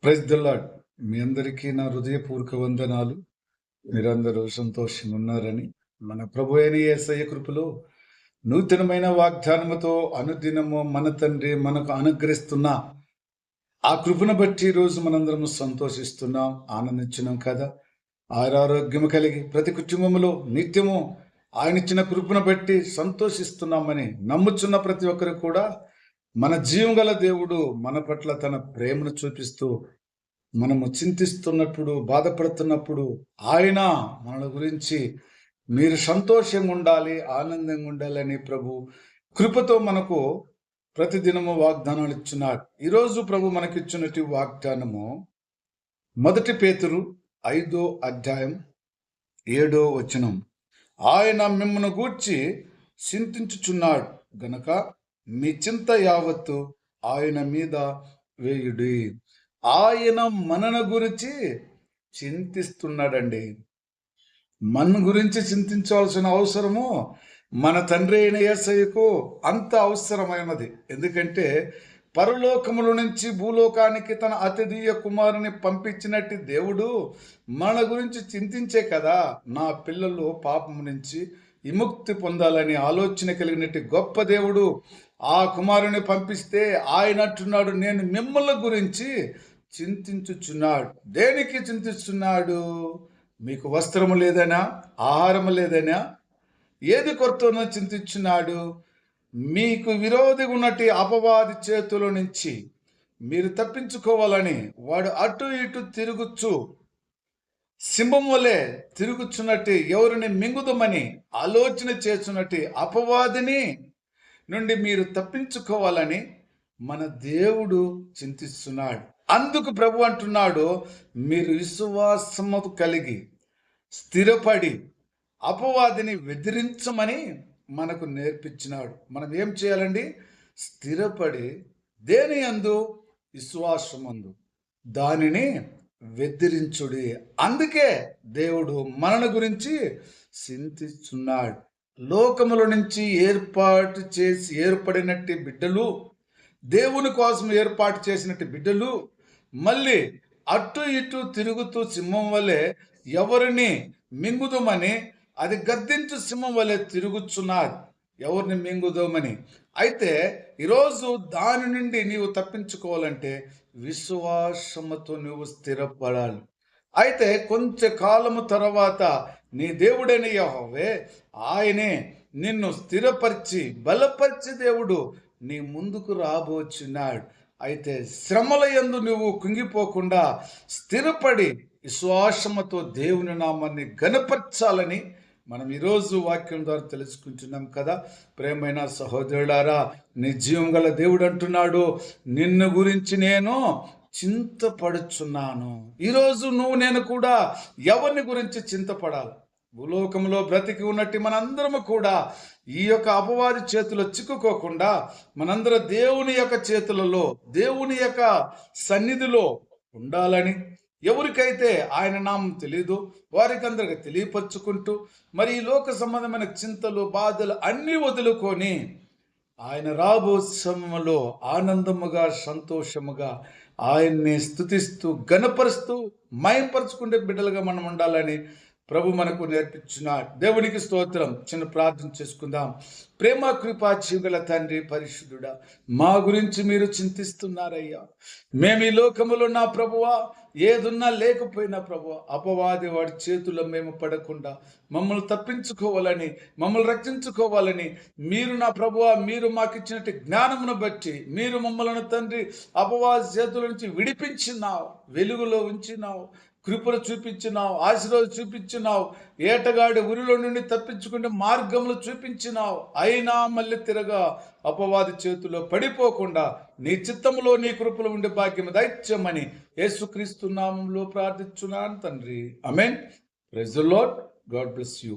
Praise the lord. మీ అందరికీ నా హృదయపూర్వక వందనాలు. మీరందరూ సంతోషంగా ఉన్నారని మన ప్రభు అయిన యేసయ్య కృపలో నూతనమైన వాగ్దానముతో అనుదినము మన తండ్రి మనకు అనుగ్రహిస్తున్న ఆ కృపను బట్టి ఈరోజు మనందరము సంతోషిస్తున్నాం, ఆనందించున్నాం కదా. ఆరోగ్యము కలిగి ప్రతి కుటుంబంలో నిత్యము ఆయన ఇచ్చిన కృపను బట్టి సంతోషిస్తున్నామని నమ్ముచున్న ప్రతి ఒక్కరు కూడా మన జీవం గల దేవుడు మన పట్ల తన ప్రేమను చూపిస్తూ మనము చింతిస్తున్నప్పుడు, బాధపడుతున్నప్పుడు ఆయన మన గురించి మీరు సంతోషంగా ఉండాలి, ఆనందంగా ఉండాలని ప్రభు కృపతో మనకు ప్రతిదినము వాగ్దానాలు ఇచ్చున్నాడు. ఈరోజు ప్రభు మనకిచ్చినటువంటి వాగ్దానము 1 పేతురు 5వ అధ్యాయం 7వ వచనం. ఆయన మిమ్మల్ని గూర్చి చింతించుచున్నాడు గనక మీ చింత యావత్తు ఆయన మీద వేయుడి. ఆయన మనను గురించి చింతిస్తున్నాడండి. మన గురించి చింతించాల్సిన అవసరము మన తండ్రి అయిన యేసయ్యకు అంత అవసరమైనది. ఎందుకంటే పరలోకముల నుంచి భూలోకానికి తన అతిథీయ కుమారుని పంపించినట్టు దేవుడు మన గురించి చింతించే కదా నా పిల్లలు పాపం నుంచి విముక్తి పొందాలని ఆలోచన కలిగినట్టు గొప్ప దేవుడు ఆ కుమారుని పంపిస్తే ఆయన అంటున్నాడు, నేను మిమ్మల్ని గురించి చింతించుచున్నాడు. దేనికి చింతిస్తున్నాడు? మీకు వస్త్రము లేదనా, ఆహారము లేదనా, ఏది కొరతనో చింతించున్నాడు. మీకు విరోధి ఉన్నట్టు అపవాది చేతుల నుంచి మీరు తప్పించుకోవాలని వాడు అటు ఇటు తిరుగుచు సింహం వలె తిరుగుచున్నట్టు ఎవరిని మింగుదమని ఆలోచన చేస్తున్నట్టు అపవాదిని నుండి మీరు తప్పించుకోవాలని మన దేవుడు చింతిస్తున్నాడు. అందుకు ప్రభు అంటున్నాడు, మీరు విశ్వాసము కలిగి స్థిరపడి అపవాదిని ఎదిరించమని మనకు నేర్పించినాడు. మనం ఏం చేయాలండి? స్థిరపడి దేని యందు? విశ్వాసమందు దానిని వెదిరించుడి. అందుకే దేవుడు మనల గురించి చింతిస్తున్నాడు. లోకముల నుంచి ఏర్పడినట్టు బిడ్డలు, దేవుని కోసం ఏర్పాటు చేసినట్టు బిడ్డలు మళ్ళీ అటు ఇటు తిరుగుతూ సింహం వలె ఎవరిని మింగుదామని, అది గద్దించు సింహం వలె తిరుగుచున్నది ఎవరిని మింగుదామని. అయితే ఈరోజు దాని నుండి నీవు తప్పించుకోవాలంటే విశ్వాసముతో నువ్వు స్థిరపడాలి. అయితే కొంచెంకాలము తర్వాత నీ దేవుడైన యెహోవా ఆయనే నిన్ను స్థిరపరిచి బలపరిచి దేవుడు నీ ముందుకు రాబోచున్నాడు. అయితే శ్రమల యందు నువ్వు కుంగిపోకుండా స్థిరపడి విశ్వాసముతో దేవుని నామాన్ని ఘనపరచాలని మనం ఈరోజు వాక్యం ద్వారా తెలుసుకుంటున్నాం కదా. ప్రేమైన సహోదరులారా, నీ జీవం గల దేవుడు అంటున్నాడు, నిన్ను గురించి నేను చింతపడుచున్నాను. ఈరోజు నేను కూడా ఎవరిని గురించి చింతపడాలి? భూలోకంలో బ్రతికి ఉన్నట్టు మనందరము కూడా ఈ యొక్క అపవాది చేతిలో చిక్కుకోకుండా మనందరం దేవుని యొక్క చేతులలో, దేవుని యొక్క సన్నిధిలో ఉండాలని, ఎవరికైతే ఆయన నామం తెలీదు వారికి అందరికి తెలియపరుచుకుంటూ మరి ఈ లోక సంబంధమైన చింతలు, బాధలు అన్నీ వదులుకొని ఆయన రాబో సమయంలో ఆనందముగా, సంతోషముగా ఆయన్ని స్తుతిస్తూ ఘనపరుస్తూ మయంపరుచుకుంటే బిడ్డలుగా మనం ఉండాలని ప్రభు మనకు నేర్పించున్నాడు. దేవునికి స్తోత్రం. చిన్న ప్రార్థన చేసుకుందాం. ప్రేమ కృపా జీవుగల తండ్రి పరిశుద్ధుడా, మా గురించి మీరు చింతిస్తున్నారయ్యా. మేము ఈ లోకములో నా ప్రభువా ఏదున్నా లేకపోయినా ప్రభువా అపవాది వాడి చేతుల్లో మేము పడకుండా మమ్మల్ని తప్పించుకోవాలని, మమ్మల్ని రక్షించుకోవాలని మీరు నా ప్రభువా మీరు మాకు ఇచ్చినట్టు జ్ఞానమును బట్టి మీరు మమ్మల్ని తండ్రి అపవాది చేతుల నుంచి విడిపించినావు, వెలుగులో ఉంచినావు, కృపను చూపించినావు, ఆశీర్వాదం చూపించినావు, ఏటగాడి ఉరిలో నుండి తప్పించుకునే మార్గములు చూపించినావు. అయినా మళ్ళీ తిరగా అపవాది చేతిలో పడిపోకుండా నీ చిత్తములో నీ కృపలో ఉండే భాగ్యం దైత్యమని యేసుక్రీస్తు నామములో ప్రార్థించున్నాను తండ్రి. ఆమేన్. Praise the Lord. God bless you.